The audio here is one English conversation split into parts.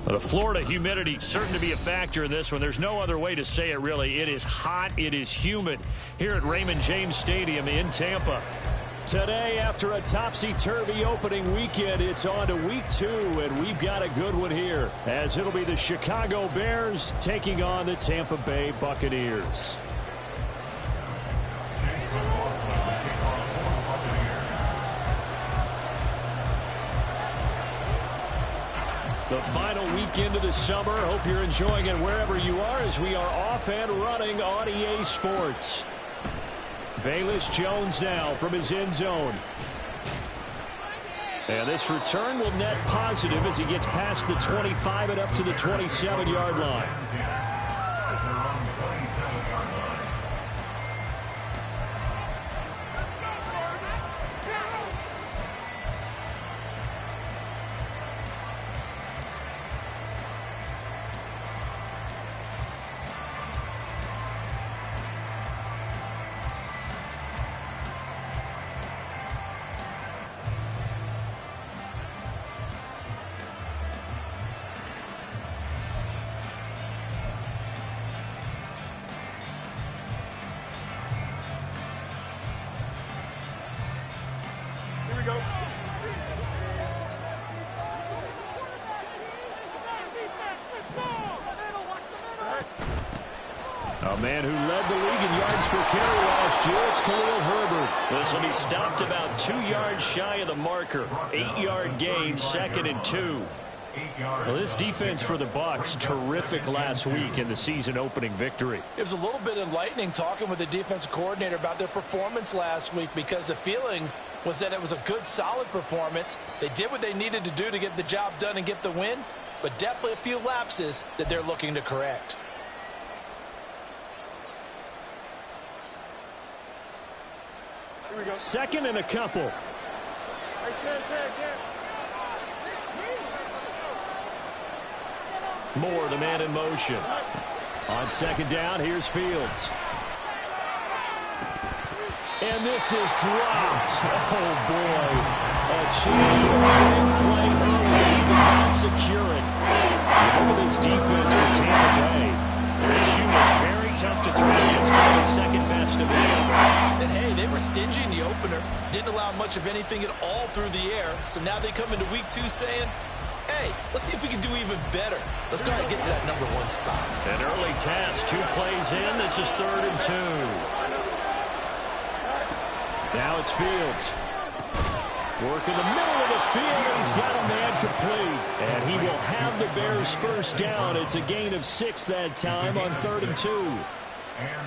The Florida humidity certain to be a factor in this one. There's no other way to say it, really. It is hot. It is humid here at Raymond James Stadium in Tampa. Today, after a topsy-turvy opening weekend, it's on to week 2, and we've got a good one here, as it'll be the Chicago Bears taking on the Tampa Bay Buccaneers. The final weekend of the summer. Hope you're enjoying it wherever you are as we are off and running on EA Sports. Velus Jones now from his end zone. And this return will net positive as he gets past the 25 and up to the 27-yard line. A man who led the league in yards per carry last year, it's Khalil Herbert. This will be stopped about 2 yards shy of the marker. 8-yard gain, 2nd and 2. Well, this defense for the Bucs, terrific last week in the season opening victory. It was a little bit enlightening talking with the defensive coordinator about their performance last week, because the feeling was that it was a good, solid performance. They did what they needed to do to get the job done and get the win, but definitely a few lapses that they're looking to correct. Second and a couple. Moore, the man in motion. On second down, here's Fields. And this is dropped. Oh, boy. A chance for a big play early. He could not secure it. Look at this defense for Tampa Bay. It's very tough to throw against, kind of second best of the NFL. And hey, they were stingy in the opener. Didn't allow much of anything at all through the air. So now they come into week 2 saying, hey, let's see if we can do even better. Let's go ahead and get to that number 1 spot. An early task, 2 plays in. This is 3rd and 2. Now it's Fields. Work in the middle of the field, and he's got a man complete. And he will have the Bears first down. It's a gain of 6 that time on 3rd and 2.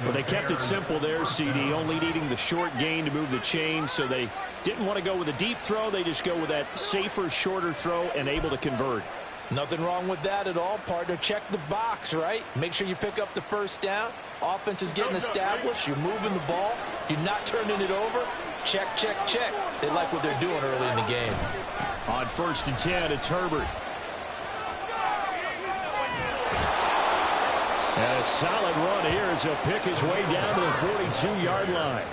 Well, they kept it simple there, CD, only needing the short gain to move the chain, so they didn't want to go with a deep throw. They just go with that safer, shorter throw and able to convert. Nothing wrong with that at all, partner. Check the box, right? Make sure you pick up the first down. Offense is getting established. You're moving the ball. You're not turning it over. Check, check, check. They like what they're doing early in the game. On 1st and 10, it's Herbert. And a solid run here as he'll pick his way down to the 42-yard line.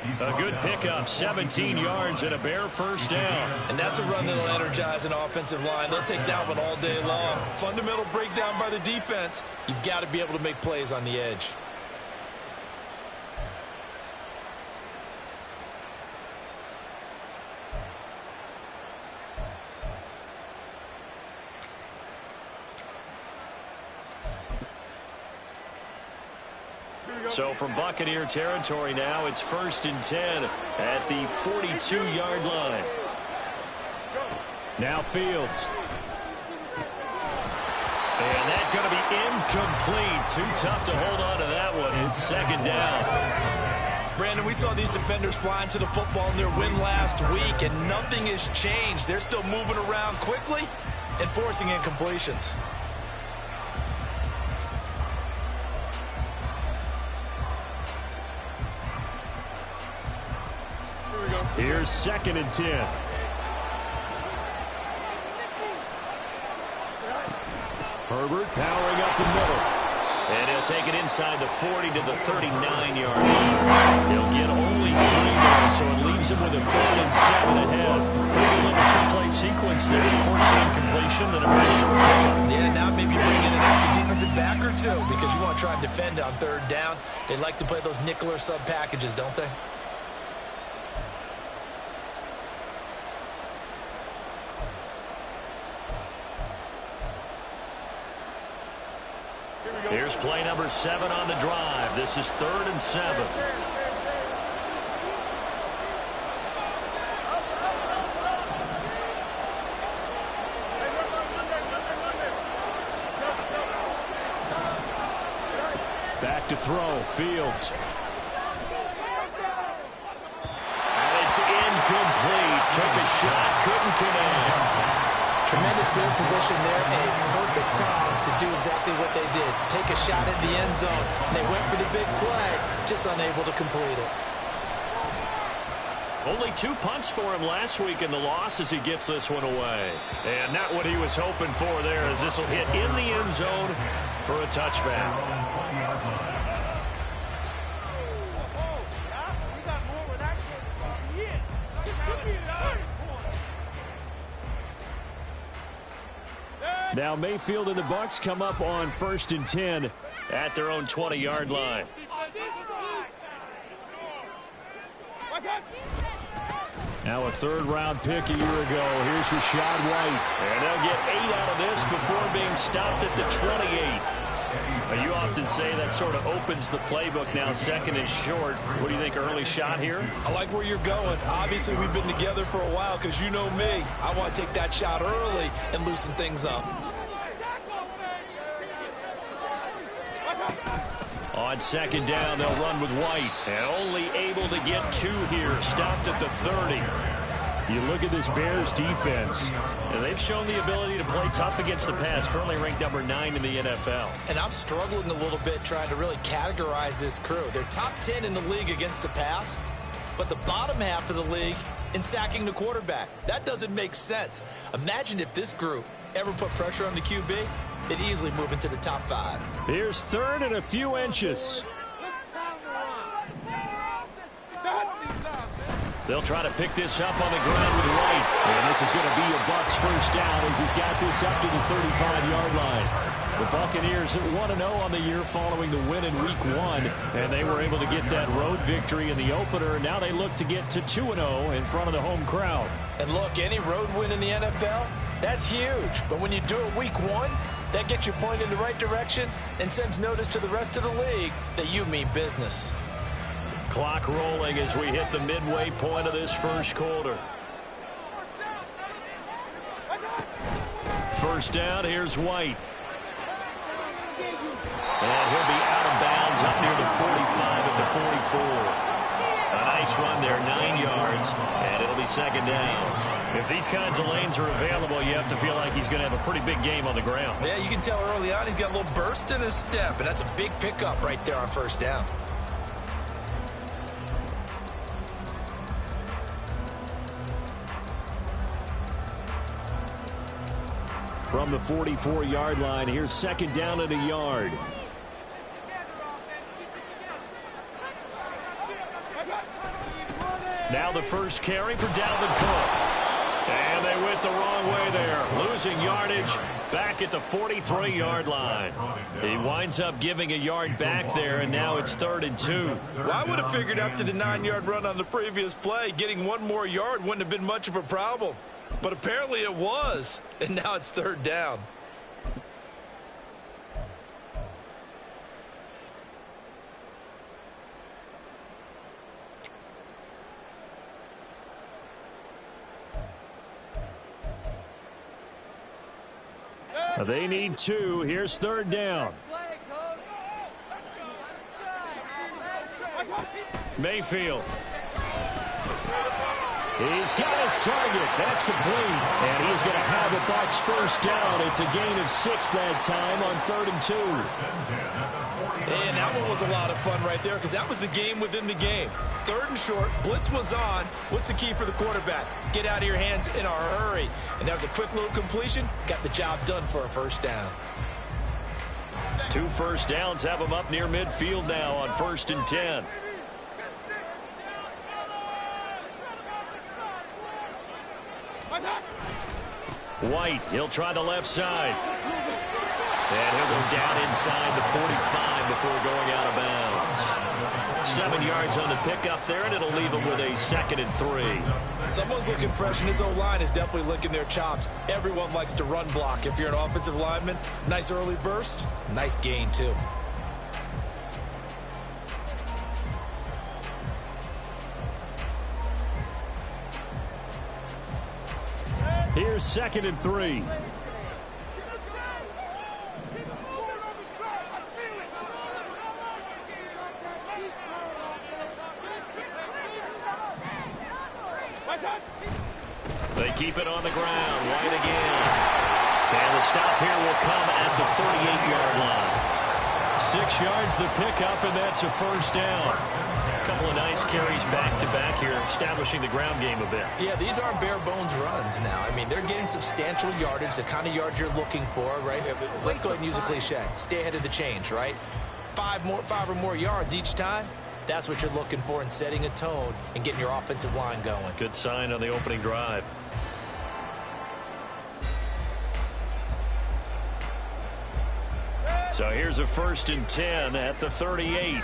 A good pickup, 17 yards and a Bear first down. And that's a run that'll energize an offensive line. They'll take that one all day long. Fundamental breakdown by the defense. You've got to be able to make plays on the edge. So from Buccaneer territory now, it's 1st and 10 at the 42-yard line. Now Fields. And that's going to be incomplete. Too tough to hold on to that one. It's 2nd down. Brandon, we saw these defenders flying to the football in their win last week, and nothing has changed. They're still moving around quickly and forcing incompletions. Here's 2nd and 10. Herbert powering up the middle. And he'll take it inside the 40 to the 39-yard line. He'll get only 3 there, so it leaves him with a 3rd and 7 ahead. Maybe a little two-play sequence there, forcing incompletion, then a very short pickup. Yeah, now maybe bring in an extra defensive back or two because you want to try and defend on 3rd down. They like to play those nickel or sub packages, don't they? Here's play number 7 on the drive. This is 3rd and 7. Back to throw. Fields. And it's incomplete. Took a shot, couldn't connect. Tremendous field position there. A perfect time to do exactly what they did. Take a shot at the end zone. And they went for the big play, just unable to complete it. Only 2 punts for him last week in the loss as he gets this one away. And not what he was hoping for there, as this will hit in the end zone for a touchback. Now Mayfield and the Bucs come up on 1st and 10 at their own 20-yard line. Now a 3rd-round pick a year ago. Here's Rachaad White. And they'll get 8 out of this before being stopped at the 28. You often say that sort of opens the playbook now, 2nd and short. What do you think, early shot here? I like where you're going. Obviously, we've been together for a while because you know me. I want to take that shot early and loosen things up. On 2nd down, they'll run with White. And only able to get 2 here. Stopped at the 30. You look at this Bears defense, and they've shown the ability to play tough against the pass, currently ranked number 9 in the NFL. And I'm struggling a little bit trying to really categorize this crew. They're top 10 in the league against the pass, but the bottom half of the league in sacking the quarterback. That doesn't make sense. Imagine if this group ever put pressure on the QB, they'd easily move into the top 5. Here's 3rd and a few inches. They'll try to pick this up on the ground with White. And this is going to be a Bucs first down as he's got this up to the 35-yard line. The Buccaneers at 1-0 on the year following the win in Week 1. And they were able to get that road victory in the opener. Now they look to get to 2-0 in front of the home crowd. And look, any road win in the NFL, that's huge. But when you do it Week 1, that gets you pointed in the right direction and sends notice to the rest of the league that you mean business. Clock rolling as we hit the midway point of this first quarter. First down, here's White. And he'll be out of bounds up near the 45 at the 44. A nice run there, 9 yards, and it'll be 2nd down. If these kinds of lanes are available, you have to feel like he's going to have a pretty big game on the ground. Yeah, you can tell early on he's got a little burst in his step, and that's a big pickup right there on 1st down. From the 44-yard line, here's 2nd down and a yard. Now the first carry for Dalvin Cook. And they went the wrong way there, losing yardage back at the 43-yard line. He winds up giving a yard back there, and now it's 3rd and 2. Well, I would have figured after the 9-yard run on the previous play, getting one more yard wouldn't have been much of a problem. But apparently it was, and now it's 3rd down. They need 2. Here's 3rd down. Mayfield. He's got his target. That's complete. And he's going to have a Bucs first down. It's a gain of 6 that time on 3rd and 2. And that one was a lot of fun right there because that was the game within the game. 3rd and short, blitz was on. What's the key for the quarterback? Get out of your hands in a hurry. And that was a quick little completion. Got the job done for a first down. 2 first downs have him up near midfield now on 1st and 10. White, he'll try the left side. And he'll go down inside the 45 before going out of bounds. 7 yards on the pickup there, and it'll leave him with a 2nd and 3. Someone's looking fresh, and his O-line is definitely licking their chops. Everyone likes to run block. If you're an offensive lineman, nice early burst, nice gain too. Here's 2nd and 3. They keep it on the ground. White again. And the stop here will come at the 38-yard line. 6 yards the pickup, and that's a first down. A couple of nice carries back-to-back here, establishing the ground game a bit. Yeah, these aren't bare-bones runs now. I mean, they're getting substantial yardage, the kind of yards you're looking for, right? Let's go ahead and use a cliche. Stay ahead of the change, right? 5 or more yards each time. That's what you're looking for in setting a tone and getting your offensive line going. Good sign on the opening drive. So here's a 1st and 10 at the 38.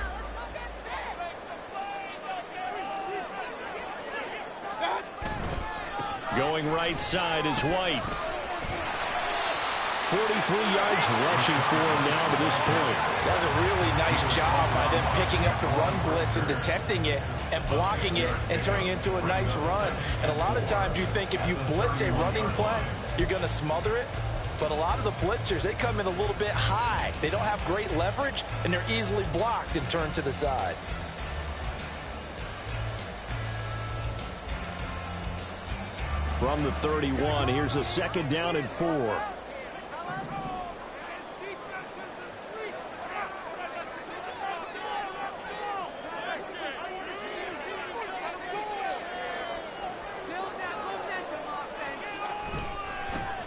Going right side is White. 43 yards rushing for him now to this point. That's a really nice job by them picking up the run blitz and detecting it and blocking it and turning it into a nice run. And a lot of times you think if you blitz a running play, you're going to smother it. But a lot of the blitzers, they come in a little bit high. They don't have great leverage, and they're easily blocked and turned to the side. From the 31, here's a 2nd down and 4.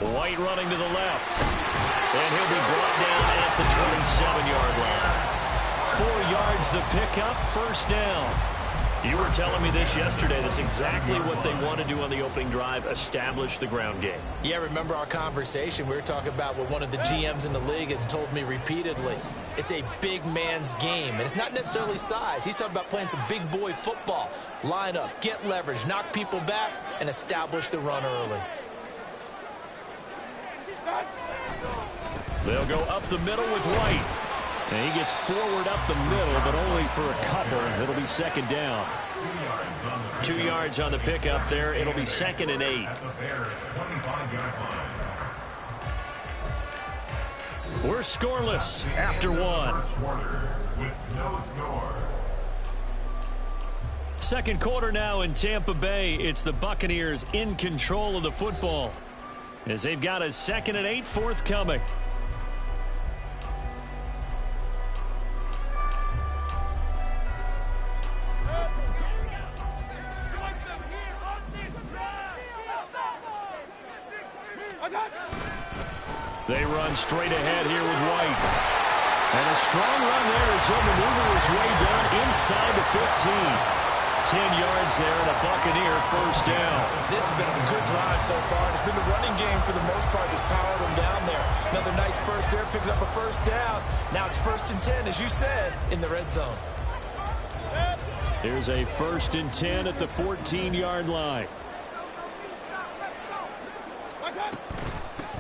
White running to the left. And he'll be brought down at the 27-yard line. 4 yards the pickup, first down. You were telling me this yesterday. That's exactly what they want to do on the opening drive, establish the ground game. Yeah, remember our conversation. We were talking about what one of the GMs in the league has told me repeatedly. It's a big man's game, and it's not necessarily size. He's talking about playing some big boy football. Line up, get leverage, knock people back, and establish the run early. They'll go up the middle with White. And he gets forward up the middle, but only for a couple. It'll be 2nd down. 2 yards on the pickup there. It'll be 2nd and 8. We're scoreless after 1. Second quarter now in Tampa Bay. It's the Buccaneers in control of the football as they've got a 2nd and 8 forthcoming. They run straight ahead here with White. And a strong run there as he'll maneuver his way down inside the 15. 10 yards there and a Buccaneer first down. This has been a good drive so far. It's been the running game for the most part that's powered them down there. Another nice burst there, picking up a first down. Now it's 1st and 10, as you said, in the red zone. Here's a 1st and 10 at the 14-yard line.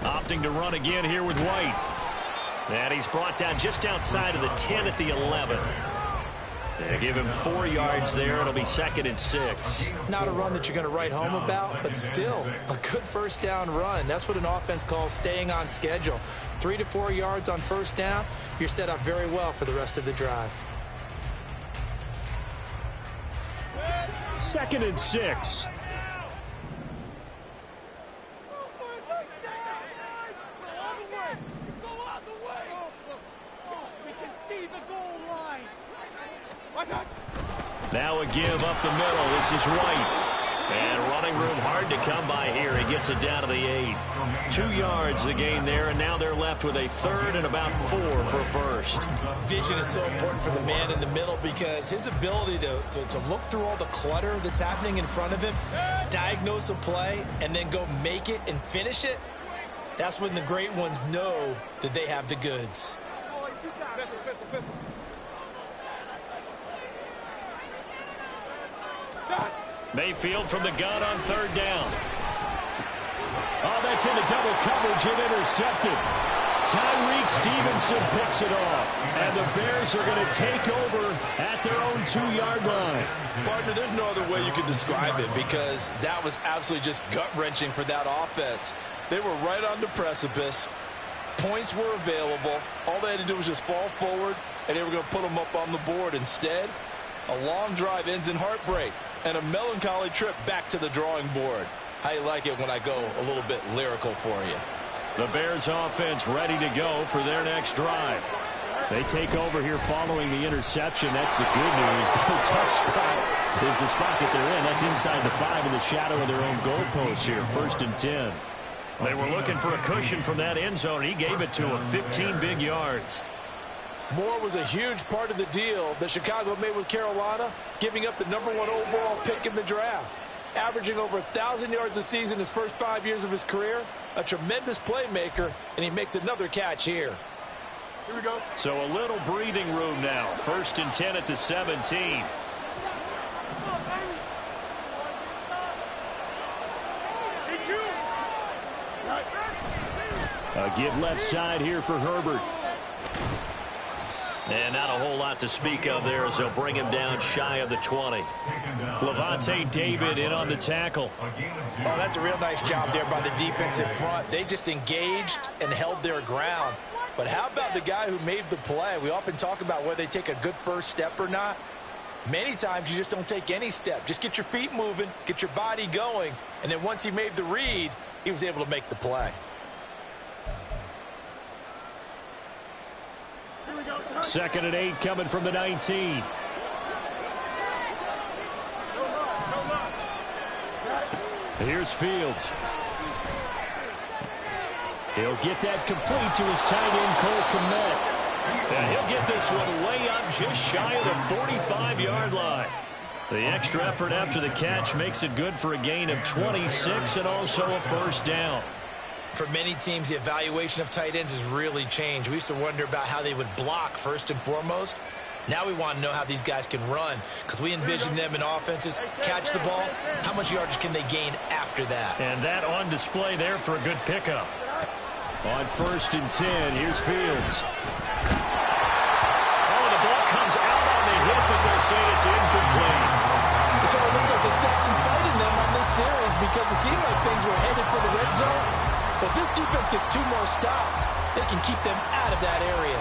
Opting to run again here with White. And he's brought down just outside of the 10 at the 11. They give him 4 yards there. It'll be 2nd and 6. Not a run that you're going to write home about, but still a good first down run. That's what an offense calls staying on schedule. 3 to 4 yards on first down. You're set up very well for the rest of the drive. 2nd and 6. Now a give up the middle. This is White. And running room hard to come by here. He gets it down to the 8. 2 yards the gain there, and now they're left with a 3rd and about 4 for first. Vision is so important for the man in the middle because his ability to look through all the clutter that's happening in front of him, diagnose a play, and then go make it and finish it, that's when the great ones know that they have the goods. Mayfield from the gun on 3rd down. Oh, that's into double coverage and intercepted. Tyreek Stevenson picks it off. And the Bears are going to take over at their own 2-yard line. Partner, there's no other way you could describe it because that was absolutely just gut-wrenching for that offense. They were right on the precipice. Points were available. All they had to do was just fall forward, and they were going to put them up on the board. Instead, a long drive ends in heartbreak and a melancholy trip back to the drawing board. I like it when I go a little bit lyrical for you. The Bears offense ready to go for their next drive. They take over here following the interception. That's the good news. The tough spot is the spot that they're in. That's inside the 5 in the shadow of their own goalpost here. 1st and 10. They were looking for a cushion from that end zone. He gave it to them. 15 big yards. Moore was a huge part of the deal that Chicago made with Carolina, giving up the #1 overall pick in the draft. Averaging over 1,000 yards a season his first 5 years of his career. A tremendous playmaker, and he makes another catch here. Here we go. So a little breathing room now. 1st and 10 at the 17. A give left side here for Herbert. And not a whole lot to speak of there as they'll bring him down shy of the 20. Levante David in on the tackle. Oh, that's a real nice job there by the defensive front. They just engaged and held their ground. But how about the guy who made the play? We often talk about whether they take a good first step or not. Many times you just don't take any step. Just get your feet moving, get your body going, and then once he made the read, he was able to make the play. 2nd and 8 coming from the 19. Here's Fields. He'll get that complete to his tight end, Cole Kmet. And he'll get this one way up just shy of the 45-yard line. The extra effort after the catch makes it good for a gain of 26 and also a first down. For many teams, the evaluation of tight ends has really changed. We used to wonder about how they would block first and foremost. Now we want to know how these guys can run because we envision them in offenses, catch the ball. How much yardage can they gain after that? And that on display there for a good pickup. On 1st and 10, here's Fields. Oh, the ball comes out on the hit, but they'll say it's incomplete. So it looks like they stopped some fight in them on this series because it seemed like things were headed for the red zone. But if this defense gets 2 more stops, they can keep them out of that area.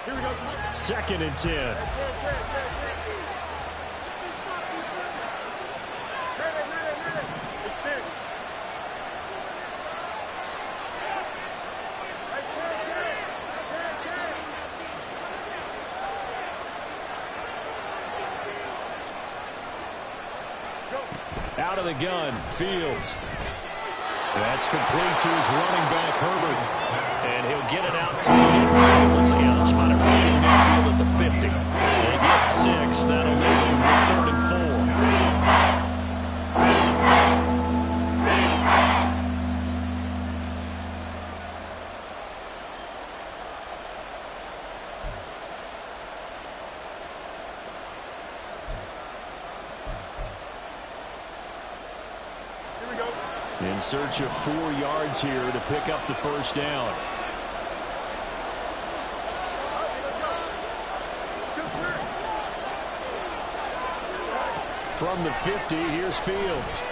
Here we go. 2nd and 10. Out of the gun, Fields. That's complete to his running back, Herbert. And he'll In search of 4 yards here to pick up the first down. From the 50, here's Fields.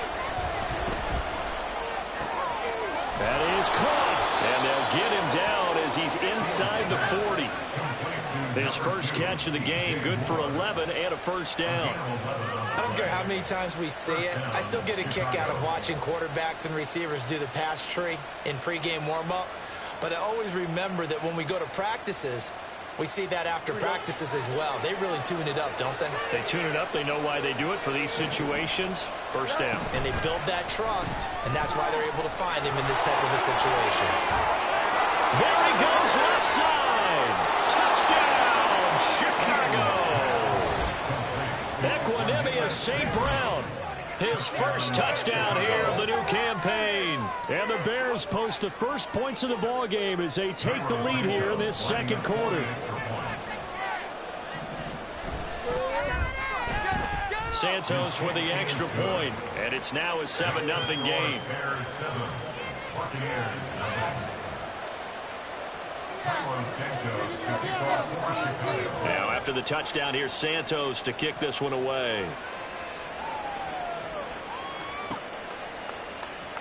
That is caught. And they'll get him down as he's inside the 40. His first catch of the game, good for 11 and a first down. I don't care how many times we see it. I still get a kick out of watching quarterbacks and receivers do the pass tree in pregame warm-up. But I always remember that when we go to practices, we see that after practices as well. They really tune it up, don't they? They tune it up. They know why they do it for these situations. First down. And they build that trust, and that's why they're able to find him in this type of a situation. There he goes, left side. Touchdown, Chicago. Equanimeous St. Brown. His first touchdown here of the new campaign. And the Bears post the first points of the ball game as they take the lead here in this second quarter. Santos with the extra point, and it's now a 7-0 game. Now after the touchdown, here's Santos to kick this one away.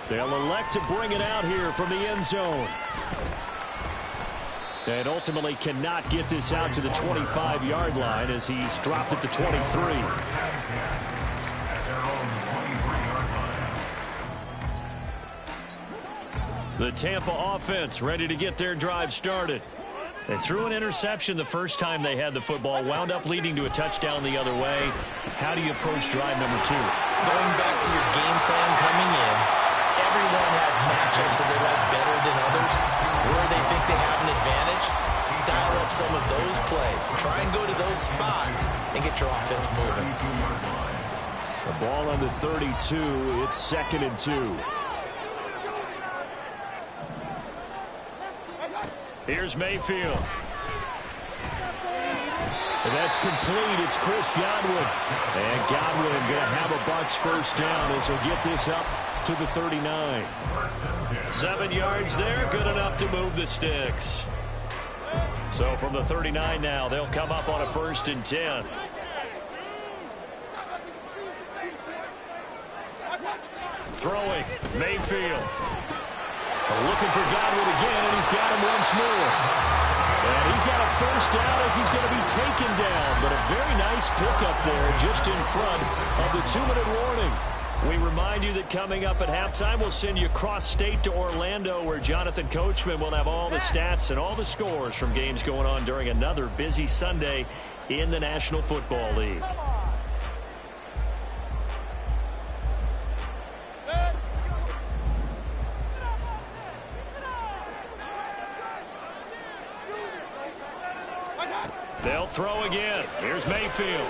They'll elect to bring it out here from the end zone. And ultimately cannot get this out to the 25-yard line as he's dropped at the 23. The Tampa offense ready to get their drive started. They threw an interception the first time they had the football, wound up leading to a touchdown the other way. How do you approach drive number 2? Going back to your game plan coming in, everyone has matchups that they like better than others. Where they think they have an advantage, dial up some of those plays. Try and go to those spots and get your offense moving. The ball on the 32. It's 2nd and 2. Here's Mayfield. And that's complete. It's Chris Godwin. And Godwin going to have a Bucs first down as he'll get this up to the 39. 7 yards there, good enough to move the sticks. So from the 39 now, they'll come up on a 1st and 10. Throwing, Mayfield. Looking for Godwin again, and he's got him once more. And he's got a first down as he's going to be taken down. But a very nice pickup there just in front of the 2-minute warning. We remind you that coming up at halftime, we'll send you cross-state to Orlando, where Jonathan Coachman will have all the stats and all the scores from games going on during another busy Sunday in the National Football League. They'll throw again. Here's Mayfield.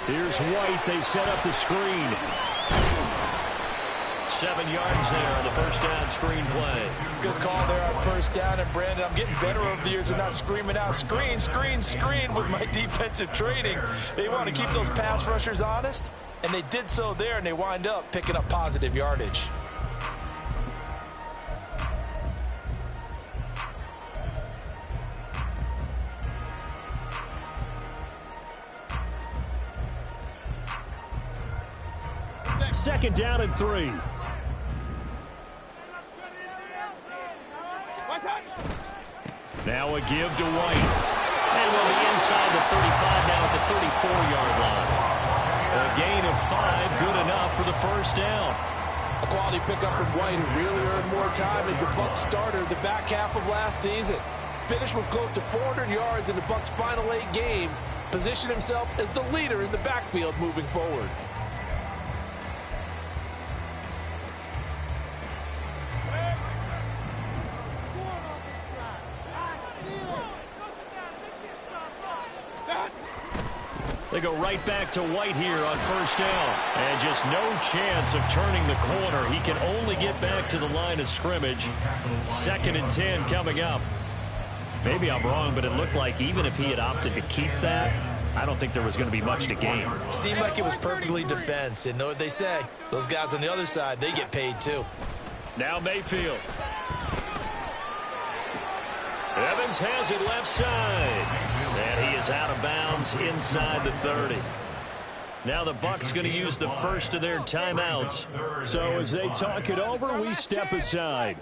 Here's White. They set up the screen. 7 yards there on the first down screen play. Good call there on first down. And Brandon, I'm getting better over the years of not screaming out screen, screen, screen with my defensive training. They want to keep those pass rushers honest, and they did so there, and they wind up picking up positive yardage. Second down and 3. Now a give to White. And we'll be inside the 35 now at the 34-yard line. A gain of 5, good enough for the first down. A quality pickup from White, who really earned more time as the Bucs starter the back half of last season. Finished with close to 400 yards in the Bucs' final 8 games. Positioned himself as the leader in the backfield moving forward. They go right back to White here on first down. And just no chance of turning the corner. He can only get back to the line of scrimmage. 2nd and 10 coming up. Maybe I'm wrong, but it looked like even if he had opted to keep that, I don't think there was going to be much to gain. Seemed like it was perfectly defense. And know what they say? Those guys on the other side, they get paid too. Now Mayfield. Evans has it left side. And he is out of bounds inside the 30. Now the Bucs going to use the first of their timeouts. So as they talk it over, we step aside.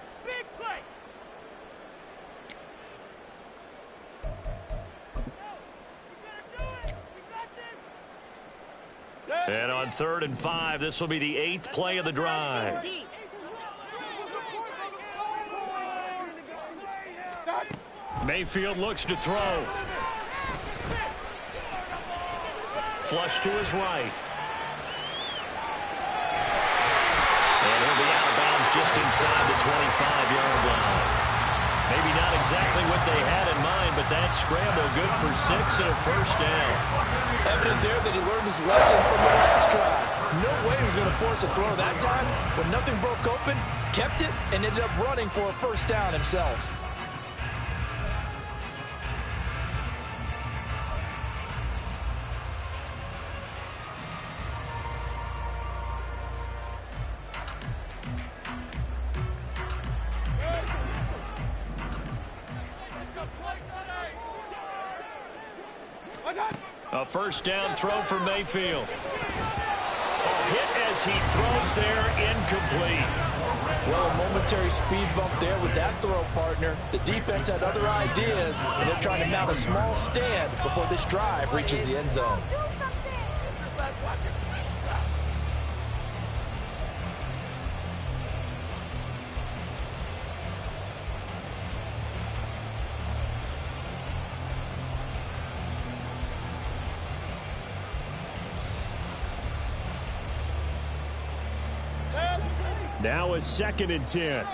And on 3rd and 5, this will be the 8th play of the drive. Mayfield looks to throw. Flush to his right. And he'll be out of bounds just inside the 25-yard line. Maybe not exactly what they had in mind, but that scramble good for 6 and a first down. Evident there that he learned his lesson from the last drive. No way he was going to force a throw that time. When nothing broke open, kept it, and ended up running for a first down himself. A first down throw for Mayfield. A hit as he throws there, incomplete. Well, a momentary speed bump there with that throw, partner. The defense had other ideas, and they're trying to mount a small stand before this drive reaches the end zone. Now a 2nd and 10.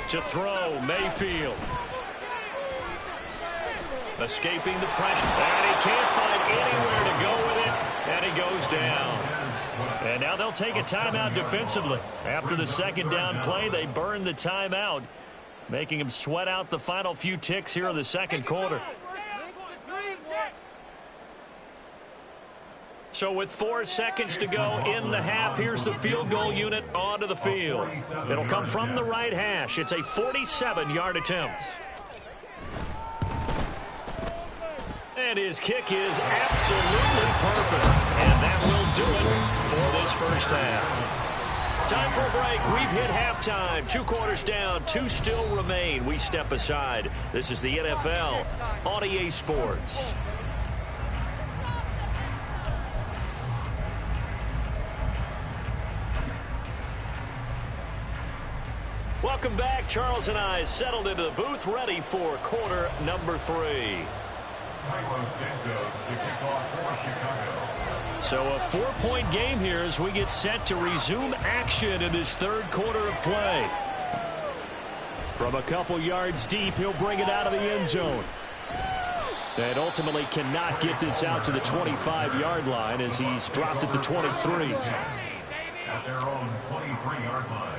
To throw, Mayfield. Escaping the pressure. And he can't find anywhere to go with it. And he goes down. And now they'll take a timeout defensively. After the 2nd down play, they burn the timeout, making him sweat out the final few ticks here in the 2nd quarter. So with 4 seconds to go in the half, here's the field goal unit onto the field. It'll come from the right hash. It's a 47-yard attempt. And his kick is absolutely perfect. And that will do it for this first half. Time for a break. We've hit halftime. 2 quarters down. 2 still remain. We step aside. This is the NFL on EA Sports. Welcome back. Charles and I settled into the booth, ready for quarter number 3. So a 4-point game here as we get set to resume action in this 3rd quarter of play. From a couple yards deep, he'll bring it out of the end zone. And ultimately cannot get this out to the 25-yard line as he's dropped at the 23. At their own 23-yard line.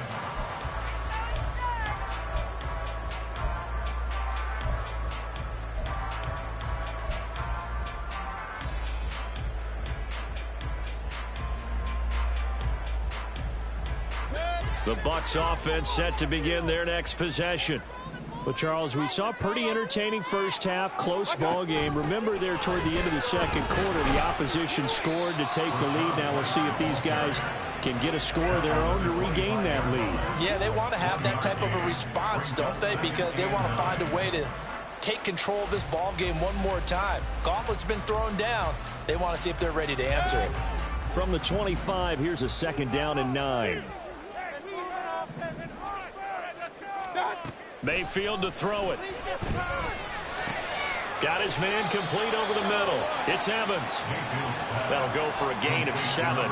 The Bucs offense set to begin their next possession. Well, Charles, we saw a pretty entertaining first half, close ball game. Remember there toward the end of the 2nd quarter, the opposition scored to take the lead. Now we'll see if these guys can get a score of their own to regain that lead. Yeah, they want to have that type of a response, don't they? Because they want to find a way to take control of this ball game one more time. Gauntlet's been thrown down. They want to see if they're ready to answer it. From the 25, here's a 2nd down and 9. Mayfield to throw it. Got his man complete over the middle. It's Evans. That'll go for a gain of 7.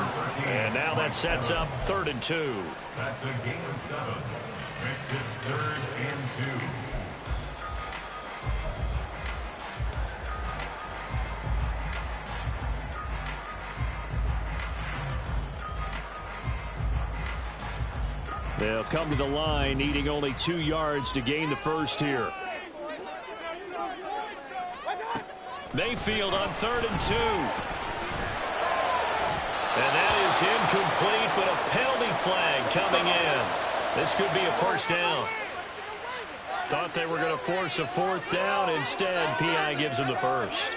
And now that sets up 3rd and 2. That's a gain of 7. Makes it 3rd and 2. They'll come to the line, needing only 2 yards to gain the first here. Mayfield on 3rd and 2. And that is incomplete, but a penalty flag coming in. This could be a first down. Thought they were going to force a 4th down. Instead, P.I. gives them the first.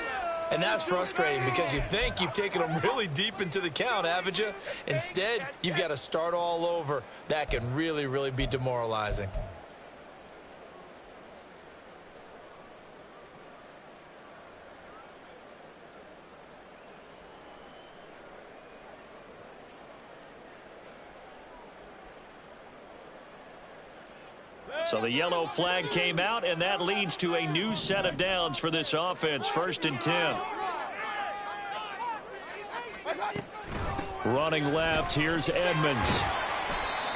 And that's frustrating because you think you've taken them really deep into the count, haven't you? Instead, you've got to start all over. That can really, really be demoralizing. So the yellow flag came out, and that leads to a new set of downs for this offense. 1st and 10. Running left, here's Edmonds.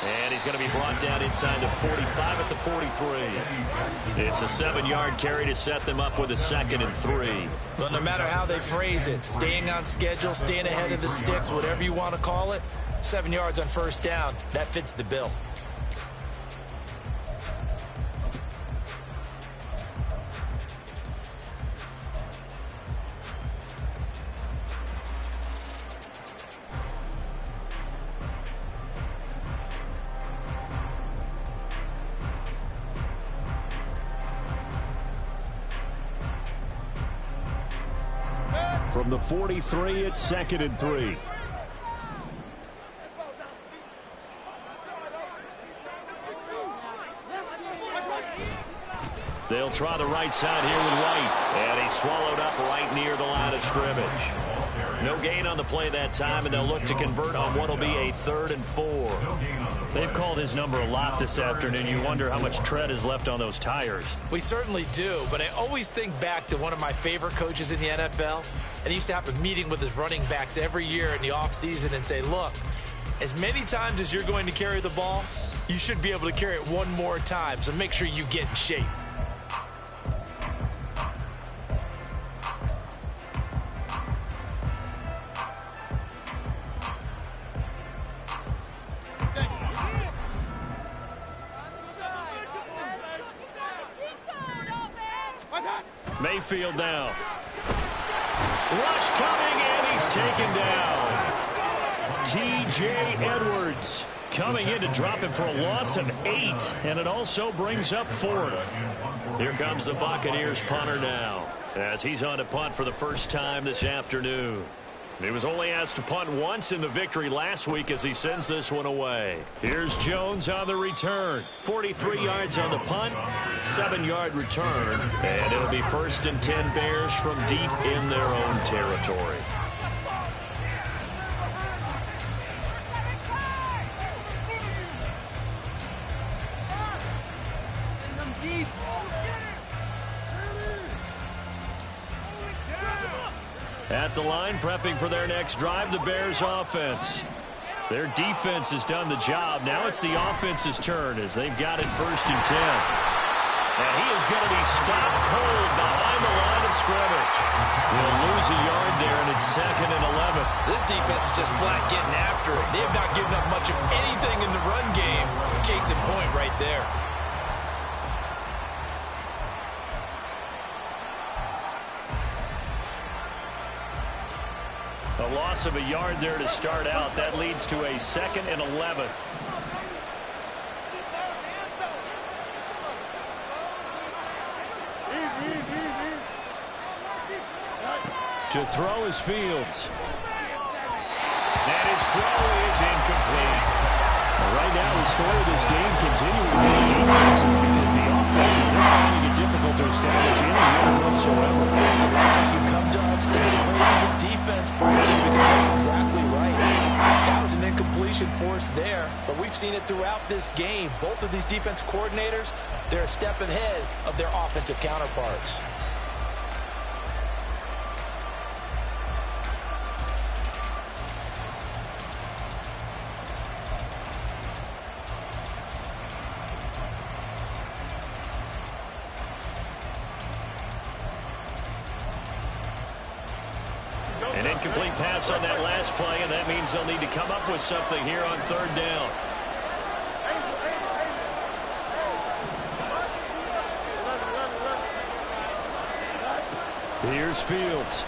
And he's going to be brought down inside the 45 at the 43. It's a 7-yard carry to set them up with a 2nd and 3. Well, no matter how they phrase it, staying on schedule, staying ahead of the sticks, whatever you want to call it, 7 yards on 1st down, that fits the bill. From the 43, it's 2nd and 3. They'll try the right side here with White. And he's swallowed up right near the line of scrimmage. No gain on the play that time, and they'll look to convert on what will be a 3rd and 4. They've called his number a lot this afternoon. You wonder how much tread is left on those tires. We certainly do, but I always think back to one of my favorite coaches in the NFL. And he used to have a meeting with his running backs every year in the offseason and say, look, as many times as you're going to carry the ball, you should be able to carry it one more time, so make sure you get in shape. Mayfield now. Rush coming, and he's taken down. T.J. Edwards coming in to drop him for a loss of 8, and it also brings up 4th. Here comes the Buccaneers punter now, as he's on to punt for the first time this afternoon. He was only asked to punt once in the victory last week as he sends this one away. Here's Jones on the return. 43 yards on the punt, 7-yard return, and it'll be 1st and 10 Bears from deep in their own territory. At the line, prepping for their next drive, the Bears offense. Their defense has done the job. Now it's the offense's turn as they've got it 1st and 10. And he is going to be stopped cold behind the line of scrimmage. He'll lose a yard there, and it's 2nd and 11. This defense is just flat getting after it. They have not given up much of anything in the run game. Case in point right there. A loss of a yard there to start out. That leads to a 2nd and 11. To throw is Fields. And his throw is incomplete. Right now, the story of this game continuing to be defenses because the offense is finding it difficult to establish any rhythm whatsoever. You come to us and praise of defense, Brandon, because that's exactly right. That was an incompletion force there, but we've seen it throughout this game. Both of these defense coordinators, they're a step ahead of their offensive counterparts. An incomplete pass on that last play, and that means they'll need to come up with something here on 3rd down. Here's Fields.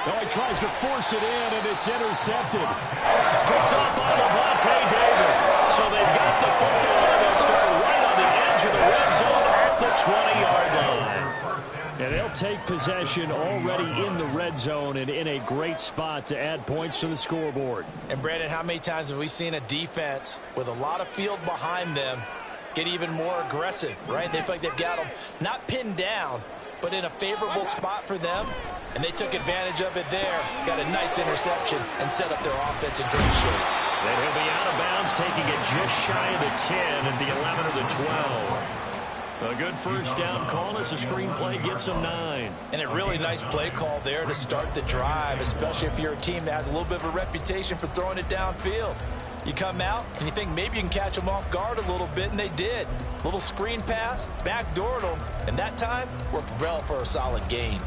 Oh, he tries to force it in, and it's intercepted. Picked up by Lavonte David. So they've got the football, and they'll start right on the edge of the red zone at the 20-yard line. And they'll take possession already in the red zone and in a great spot to add points to the scoreboard. And, Brandon, how many times have we seen a defense with a lot of field behind them get even more aggressive, right? They feel like they've got them not pinned down, but in a favorable spot for them, and they took advantage of it there. Got a nice interception and set up their offense in great shape. Then he'll be out of bounds, taking it just shy of the 10 at the 11 or the 12. A good first down call as the screenplay gets them 9. And a really nice play call there to start the drive, especially if you're a team that has a little bit of a reputation for throwing it downfield. You come out and you think maybe you can catch them off guard a little bit, and they did. Little screen pass, backdoored them, and that time worked well for a solid gain.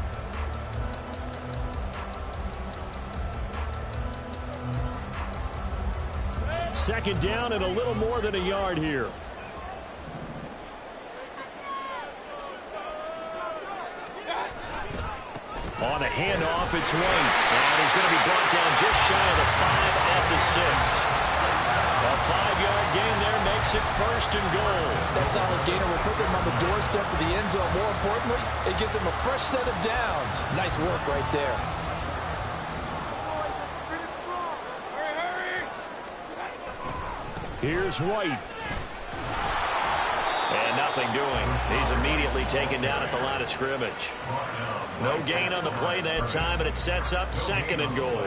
Second down and a little more than a yard here. On the handoff, it's White. And he's going to be brought down just shy of the 5 at the 6. A 5-yard gain there makes it first and goal. That solid gainer will put them on the doorstep of the end zone. More importantly, it gives them a fresh set of downs. Nice work right there. Here's White. And nothing doing. He's immediately taken down at the line of scrimmage. No gain on the play that time, and it sets up second and goal.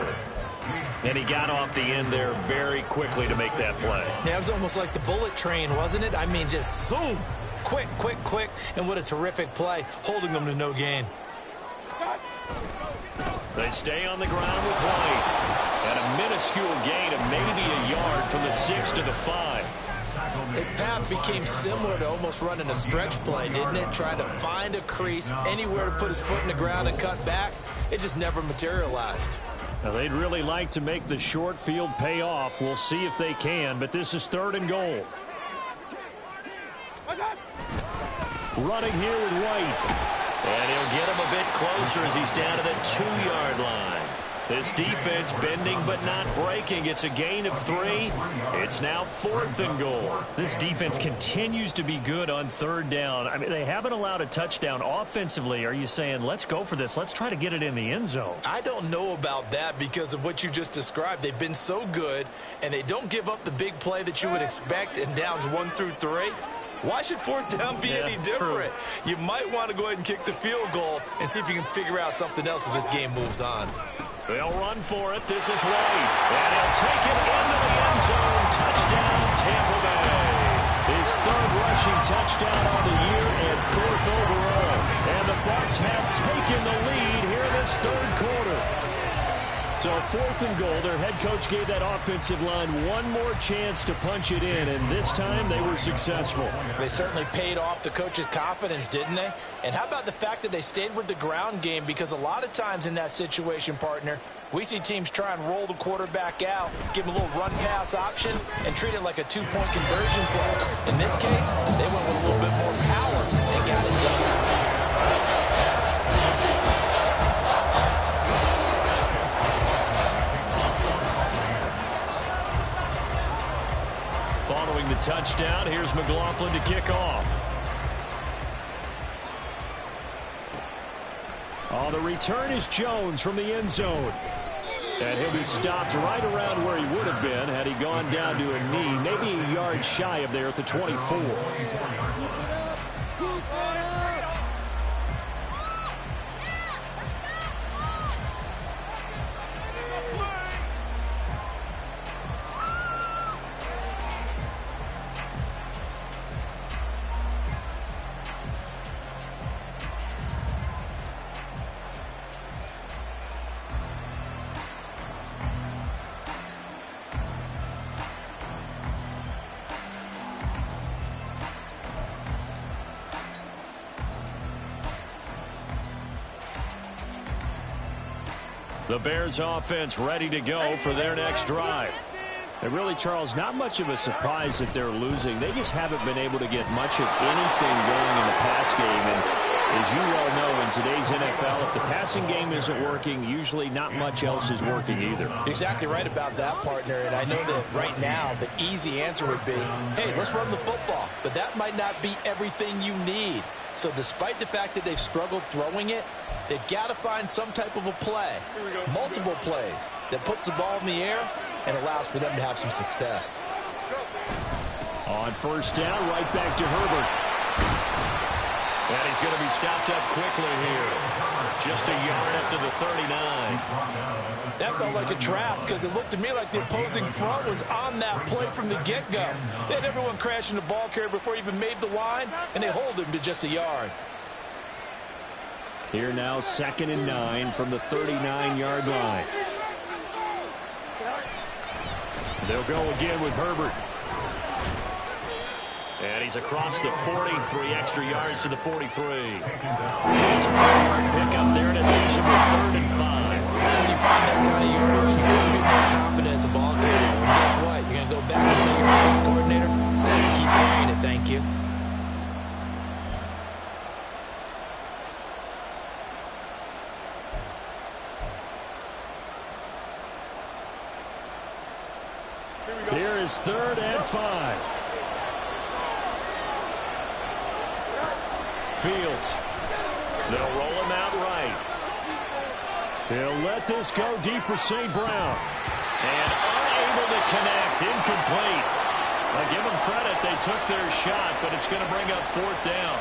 And he got off the end there very quickly to make that play. Yeah, it was almost like the bullet train, wasn't it? I mean, just zoom. Quick, quick, quick. And what a terrific play, holding them to no gain. They stay on the ground with White. And a minuscule gain of maybe a yard from the 6 to the 5. His path became similar to almost running a stretch play, didn't it? Trying to find a crease, anywhere to put his foot in the ground and cut back. It just never materialized. Now, they'd really like to make the short field pay off. We'll see if they can, but this is third and goal. Running here with White. And he'll get him a bit closer as he's down to the 2-yard line. This defense bending but not breaking. It's a gain of 3. It's now fourth and goal. This defense continues to be good on third down. I mean, they haven't allowed a touchdown offensively. Are you saying, let's go for this? Let's try to get it in the end zone. I don't know about that because of what you just described. They've been so good, and they don't give up the big play that you would expect in downs 1 through 3. Why should fourth down be any different? True. You might want to go ahead and kick the field goal and see if you can figure out something else as this game moves on. They'll run for it. This is White. And he'll take it into the end zone. Touchdown, Tampa Bay. His third rushing touchdown on the year and 4th overall. And the Bucs have taken the lead here in this third quarter. So 4th and goal. Their head coach gave that offensive line one more chance to punch it in, and this time they were successful. They certainly paid off the coach's confidence, didn't they? And how about the fact that they stayed with the ground game? Because a lot of times in that situation, partner, we see teams try and roll the quarterback out, give him a little run-pass option, and treat it like a 2-point conversion play. In this case, they went with a little bit more power and got it done. Following the touchdown, here's McLaughlin to kick off. Oh, the return is Jones from the end zone. And he'll be stopped right around where he would have been had he gone down to a knee, maybe a yard shy of there at the 24. The Bears offense ready to go for their next drive. And really, Charles, not much of a surprise that they're losing. They just haven't been able to get much of anything going in the pass game. And As you well know, in today's NFL, if the passing game isn't working, usually not much else is working either. Exactly right about that, partner. And I know that right now the easy answer would be, hey, let's run the football. But that might not be everything you need. So despite the fact that they've struggled throwing it, they've got to find some type of a play, multiple plays, that puts the ball in the air and allows for them to have some success. On first down, right back to Herbert. And he's going to be stopped up quickly here. Just a yard up to the 39. That felt like a trap because it looked to me like the opposing front was on that play from the get-go. They had everyone crashing the ball carrier before he even made the line, and they hold him to just a yard. Here now, 2nd and 9 from the 39-yard line. They'll go again with Herbert. And he's across the 40, 3 extra yards to the 43. It's a 4-yard pickup there, and it leaves him with 3rd and 5. When you find that kind of yardage, you couldn't be more confident as a ball carrier. And guess what? You're going to go back and tell your offensive coordinator, I have to keep carrying it, thank you. Here is 3rd and 5. Fields. They'll roll him out right. He'll let this go deep for St. Brown. And unable to connect. Incomplete. I give them credit. They took their shot, but it's going to bring up 4th down.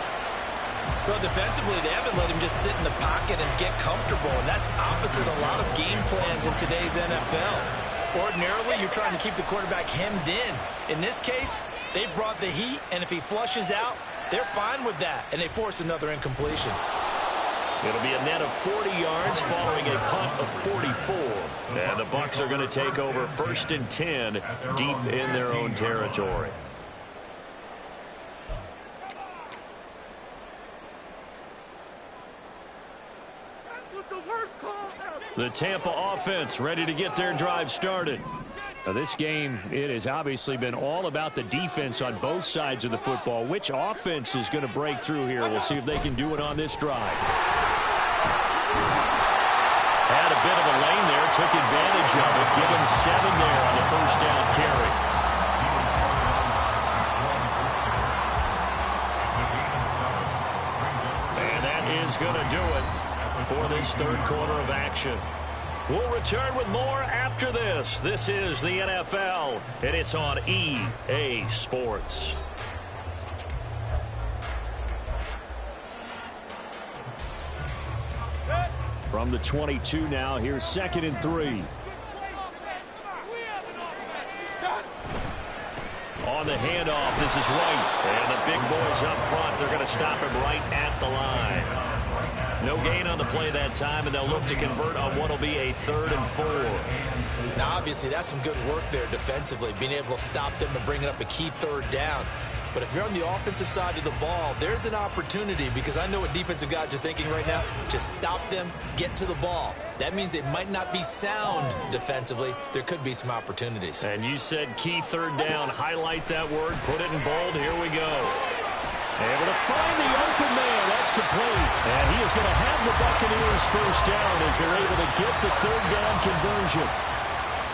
Well, defensively, they haven't let him just sit in the pocket and get comfortable, and that's opposite a lot of game plans in today's NFL. Ordinarily, you're trying to keep the quarterback hemmed in. In this case, they brought the heat, and if he flushes out, they're fine with that, and they force another incompletion. It'll be a net of 40 yards following a punt of 44. And the Bucs are going to take over 1st and 10 deep in their own territory. The Tampa offense ready to get their drive started. Now this game, it has obviously been all about the defense on both sides of the football. Which offense is going to break through here? We'll see if they can do it on this drive. Had a bit of a lane there, took advantage of it. Give him 7 there on the 1st down carry. And that is going to do it for this 3rd quarter of action. We'll return with more after this. This is the NFL, and it's on EA Sports. From the 22 now, here's 2nd and 3. On the handoff, this is White. And the big boys up front, they're going to stop him right at the line. No gain on the play that time, and they'll look to convert on what will be a 3rd and 4. Now, obviously, that's some good work there defensively, being able to stop them and bringing up a key 3rd down. But if you're on the offensive side of the ball, there's an opportunity, because I know what defensive guys are thinking right now. Just stop them, get to the ball. That means it might not be sound defensively. There could be some opportunities. And you said key 3rd down. Highlight that word. Put it in bold. Here we go. Able to find the open man. That's complete. And he is going to have the Buccaneers 1st down as they're able to get the 3rd down conversion.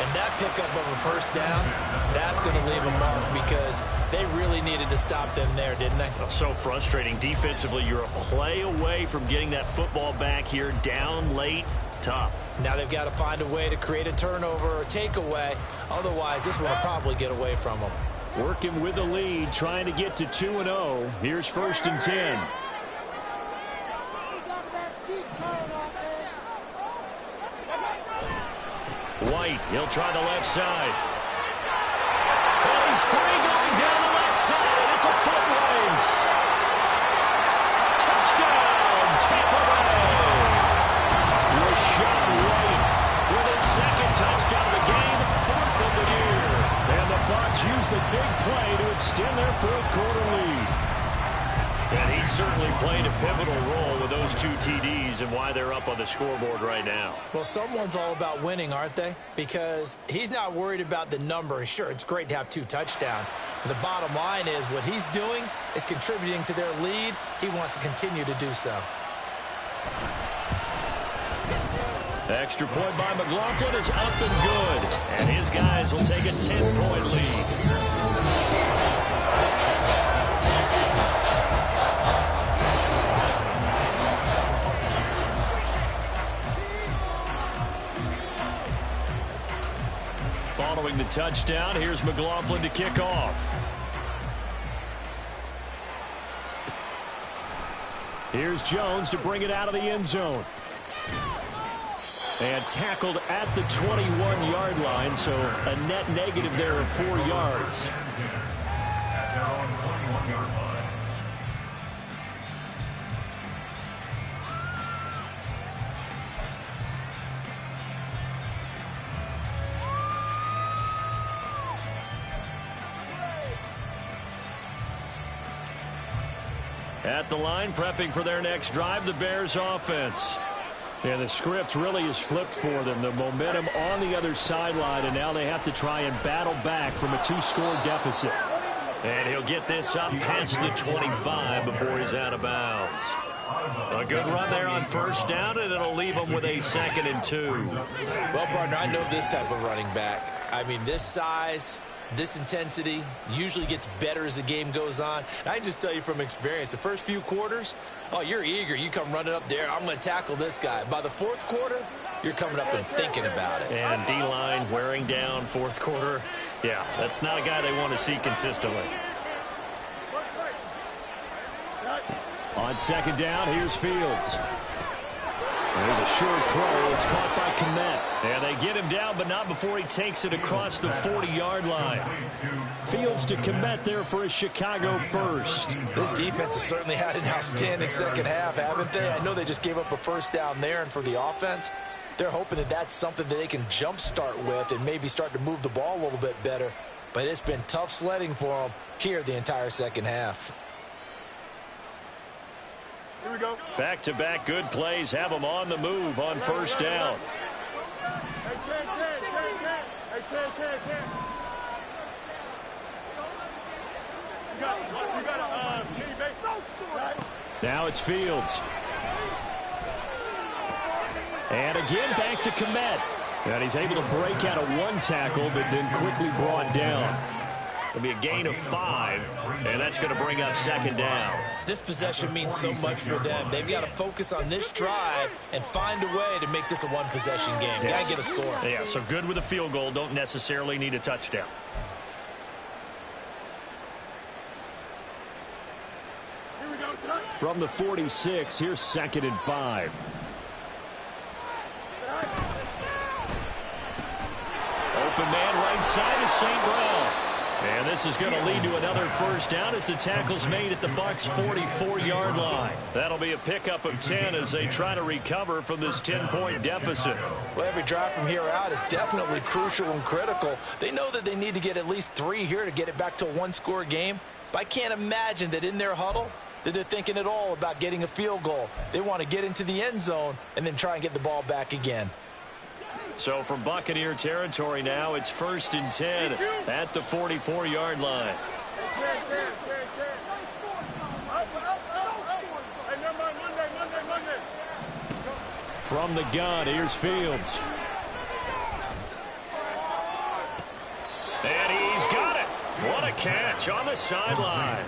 And that pickup of a 1st down, that's going to leave a mark because they really needed to stop them there, didn't they? So frustrating. Defensively, you're a play away from getting that football back here. Down late. Tough. Now they've got to find a way to create a turnover or takeaway. Otherwise, this one will probably get away from them. Working with the lead, trying to get to 2-0. Here's 1st and 10. White, he'll try the left side. And he's free going down the left side. It's a foot race. Touchdown, Tampa Bay. Rashad White with his 2nd touchdown of the game, 4th of the year. And the Bucs use the big play to extend their 4th quarter lead. And he's certainly played a pivotal role with those 2 TDs and why they're up on the scoreboard right now. Well, someone's all about winning, aren't they? Because he's not worried about the number. Sure, it's great to have 2 touchdowns. But the bottom line is what he's doing is contributing to their lead. He wants to continue to do so. Extra point by McLaughlin is up and good. And his guys will take a 10-point lead. Following the touchdown, here's McLaughlin to kick off. Here's Jones to bring it out of the end zone. And tackled at the 21-yard line, so a net negative there of 4 yards. At their own 21-yard line. At the line, prepping for their next drive, the Bears offense. And the script really is flipped for them. The momentum on the other sideline, and now they have to try and battle back from a 2-score deficit. And he'll get this up past the 25 before he's out of bounds. A good run there on first down, and it'll leave him with a 2nd and 2. Well, partner, I know this type of running back. I mean, this size, this intensity usually gets better as the game goes on. And I can just tell you from experience, the first few quarters, oh, you're eager. You come running up there. I'm going to tackle this guy. By the 4th quarter, you're coming up and thinking about it. And D-line wearing down 4th quarter. Yeah, that's not a guy they want to see consistently. On 2nd down, here's Fields. There's a short throw. It's caught by Kmet. And they get him down, but not before he takes it across the 40-yard line. Fields to Kmet there for a Chicago first. This defense has certainly had an outstanding second half, haven't they? I know they just gave up a first down there, and for the offense, they're hoping that that's something that they can jumpstart with and maybe start to move the ball a little bit better. But it's been tough sledding for them here the entire second half. Here we go. Back-to-back good plays have them on the move on first down. Now it's Fields. And again back to Kmet. And he's able to break out of 1 tackle, but then quickly brought down. It'll be a gain of 5, and that's going to bring up 2nd down. This possession means so much for them. They've got to focus on this drive and find a way to make this a 1-possession game. Got to get a score. Yeah, so good with a field goal. Don't necessarily need a touchdown. From the 46, here's 2nd and 5. Open man right side is St. Brown. And this is going to lead to another first down as the tackle's made at the Bucs' 44-yard line. That'll be a pickup of 10 as they try to recover from this 10-point deficit. Well, every drive from here out is definitely crucial and critical. They know that they need to get at least 3 here to get it back to a 1-score game. But I can't imagine that in their huddle that they're thinking at all about getting a field goal. They want to get into the end zone and then try and get the ball back again. So from Buccaneer territory now, it's 1st and 10 at the 44-yard line. From the gun, here's Fields. And he's got it. What a catch on the sideline.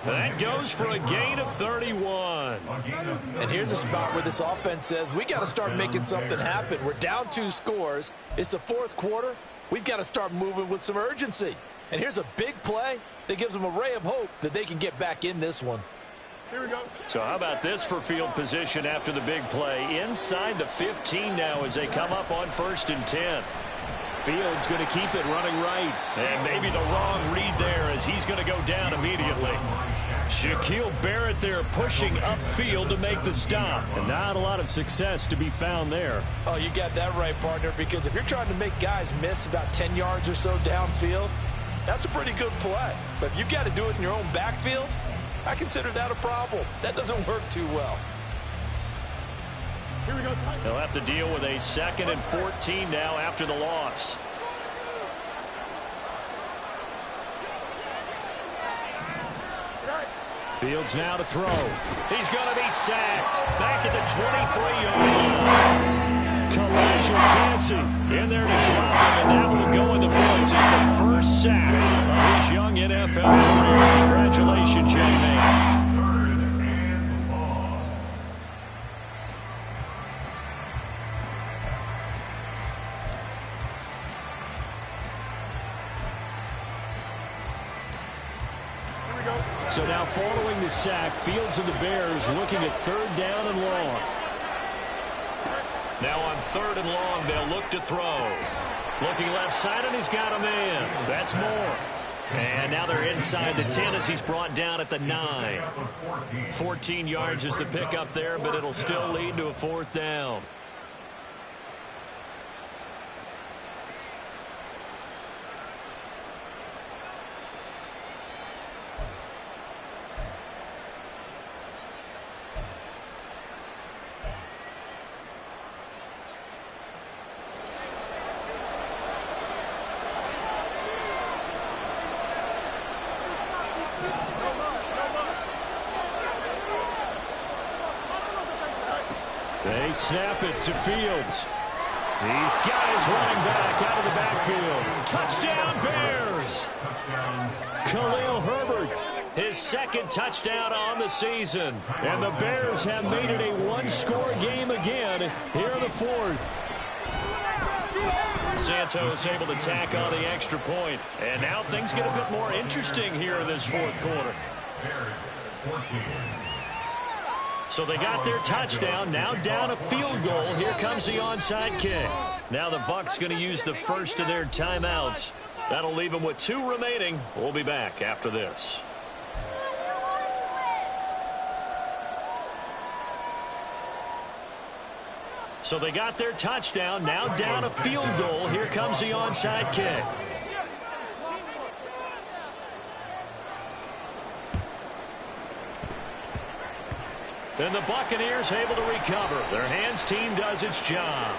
That goes for a gain of 31. And here's a spot where this offense says, we got to start making something happen. We're down 2 scores. It's the 4th quarter. We've got to start moving with some urgency. And here's a big play that gives them a ray of hope that they can get back in this one. Here we go. So how about this for field position after the big play? Inside the 15 now as they come up on 1st and 10. Fields going to keep it running right. And maybe the wrong read there as he's going to go down immediately. Shaquille Barrett there pushing upfield to make the stop. And not a lot of success to be found there. Oh, you got that right, partner, because if you're trying to make guys miss about 10 yards or so downfield, that's a pretty good play. But if you've got to do it in your own backfield, I consider that a problem. That doesn't work too well. They'll have to deal with a 2nd and 14 now after the loss. Fields now to throw. He's going to be sacked. Back at the 23-yard line. Kalijah Kancey in there to drop him, and that will go in the books as the first sack of his young NFL career. Congratulations, young man. So now following the sack, Fields and the Bears looking at 3rd down and long. Now on 3rd and long, they'll look to throw. Looking left side, and he's got a man. That's Moore. And now they're inside the 10 as he's brought down at the 9. 14 yards is the pickup there, but it'll still lead to a 4th down. They snap it to Fields. He's got his running back out of the backfield. Touchdown, Bears! Khalil Herbert, his 2nd touchdown on the season. And the Bears have made it a 1-score game again here in the 4th. Santos able to tack on the extra point. And now things get a bit more interesting here in this 4th quarter. So they got their touchdown, now down a field goal. Here comes the onside kick. Now the Bucs going to use the first of their timeouts. That'll leave them with 2 remaining. We'll be back after this. So they got their touchdown, now down a field goal. Here comes the onside kick. And the Buccaneers able to recover. Their hands team does its job.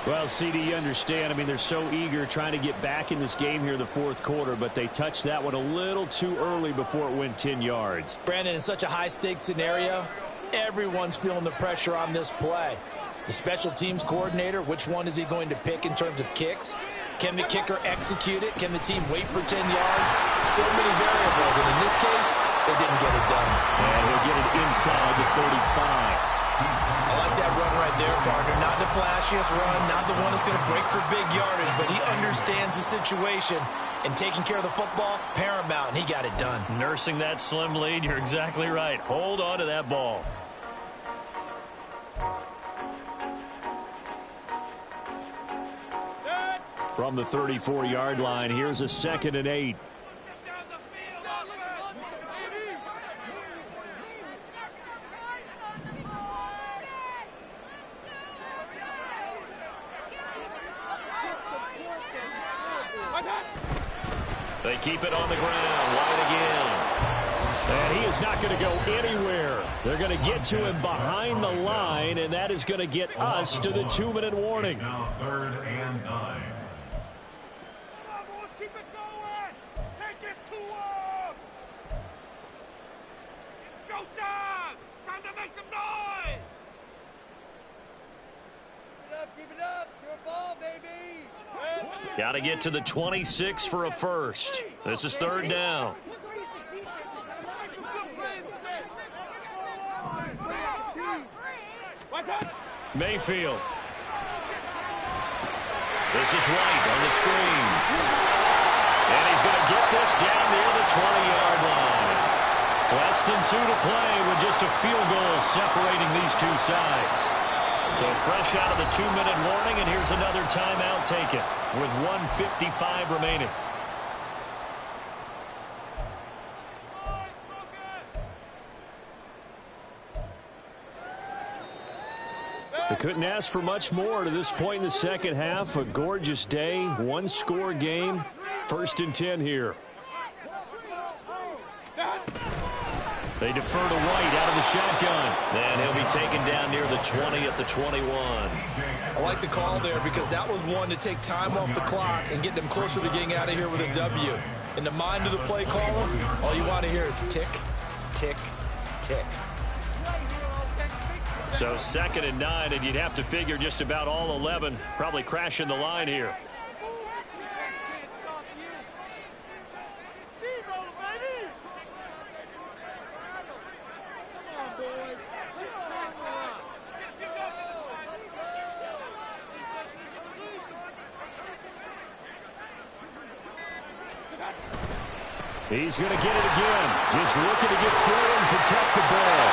Well, CD, you understand. I mean, they're so eager trying to get back in this game here in the 4th quarter, but they touched that one a little too early before it went 10 yards. Brandon, in such a high-stakes scenario, everyone's feeling the pressure on this play. The special teams coordinator, which one is he going to pick in terms of kicks? Can the kicker execute it? Can the team wait for 10 yards? So many variables, and in this case, they didn't get it done. And he'll get it inside the 35. I like that run right there, partner. Not the flashiest run, not the one that's going to break for big yardage, but he understands the situation, and taking care of the football, paramount, and he got it done. Nursing that slim lead, you're exactly right. Hold on to that ball. From the 34-yard line, here's a 2nd and 8. They keep it on the ground. White again. And he is not going to go anywhere. They're going to get to him behind the line, and that is going to get us to the 2-minute warning. Now 3rd and 9. Come on, boys, keep it going. Take it to him. It's showtime. Time to make some noise. Keep it up. You're a ball, baby. Got to get to the 26 for a first. This is 3rd down. Mayfield. This is White on the screen. And he's going to get this down near the 20-yard line. Less than 2 to play with just a field goal separating these two sides. So fresh out of the 2-minute warning, and here's another timeout taken with 1:55 remaining. They couldn't ask for much more to this point in the second half. A gorgeous day, 1-score game. 1st and 10 here. They defer to White out of the shotgun. And he'll be taken down near the 20 at the 21. I like the call there because that was one to take time off the clock and get them closer to getting out of here with a W. In the mind of the play caller, all you want to hear is tick, tick, tick. So 2nd and 9, and you'd have to figure just about all 11 probably crashing the line here. He's going to get it again. Just looking to get through and protect the ball.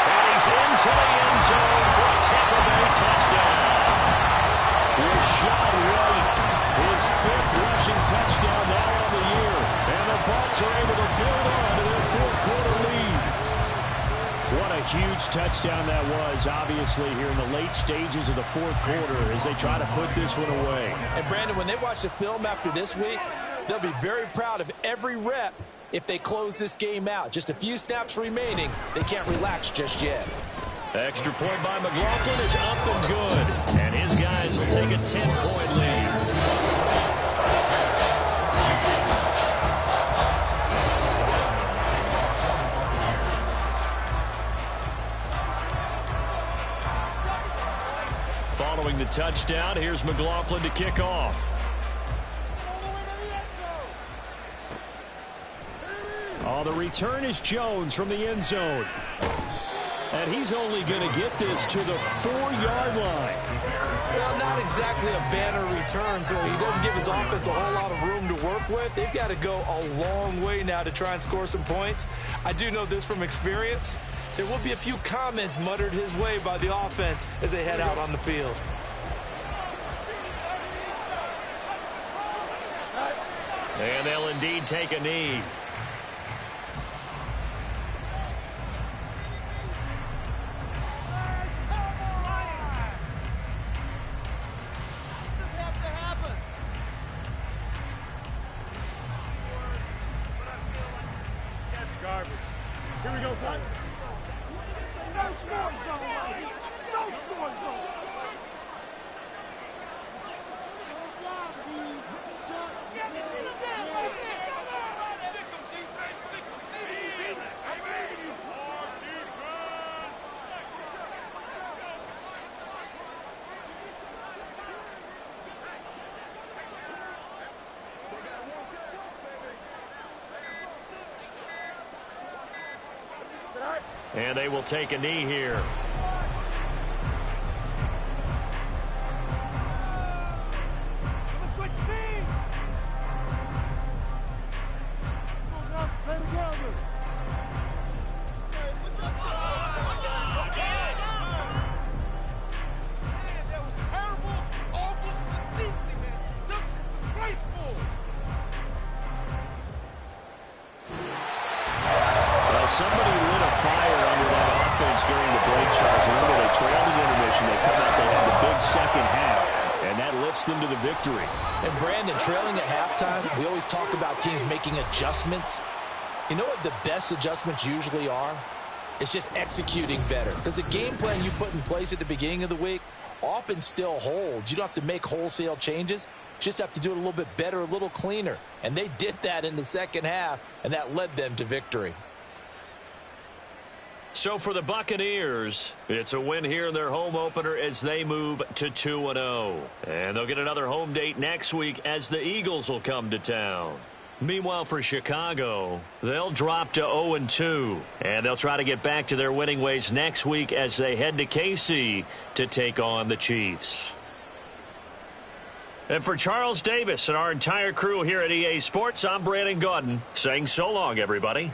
And he's into the end zone for a Tampa Bay touchdown. Rashad White, his 5th rushing touchdown now on the year. And the Bucs are able to build on to their 4th quarter lead. What a huge touchdown that was, obviously, here in the late stages of the 4th quarter as they try to put this one away. And, Brandon, when they watch the film after this week, they'll be very proud of every rep if they close this game out. Just a few snaps remaining. They can't relax just yet. Extra point by McLaughlin is up and good. And his guys will take a 10-point lead. Following the touchdown, here's McLaughlin to kick off. Oh, the return is Jones from the end zone. And he's only going to get this to the 4-yard line. Well, not exactly a banner return, so he doesn't give his offense a whole lot of room to work with. They've got to go a long way now to try and score some points. I do know this from experience. There will be a few comments muttered his way by the offense as they head out on the field. And they'll indeed take a knee. Here we go, son. No score zone, ladies. No score zone. And they will take a knee here. Switch teams. Come on, guys, play together. Man, that was terrible, awful, seriously, man. Just disgraceful. Well, somebody lit a fire under that offense during the break, Charles. Remember, they trailed in intermission. They come out, they have the big second half, and that lifts them to the victory. And, Brandon, trailing at halftime, we always talk about teams making adjustments. You know what the best adjustments usually are? It's just executing better. Because the game plan you put in place at the beginning of the week often still holds. You don't have to make wholesale changes. You just have to do it a little bit better, a little cleaner. And they did that in the second half, and that led them to victory. So for the Buccaneers, it's a win here in their home opener as they move to 2-0. And they'll get another home date next week as the Eagles will come to town. Meanwhile, for Chicago, they'll drop to 0-2. And they'll try to get back to their winning ways next week as they head to KC to take on the Chiefs. And for Charles Davis and our entire crew here at EA Sports, I'm Brandon Gaudin saying so long, everybody.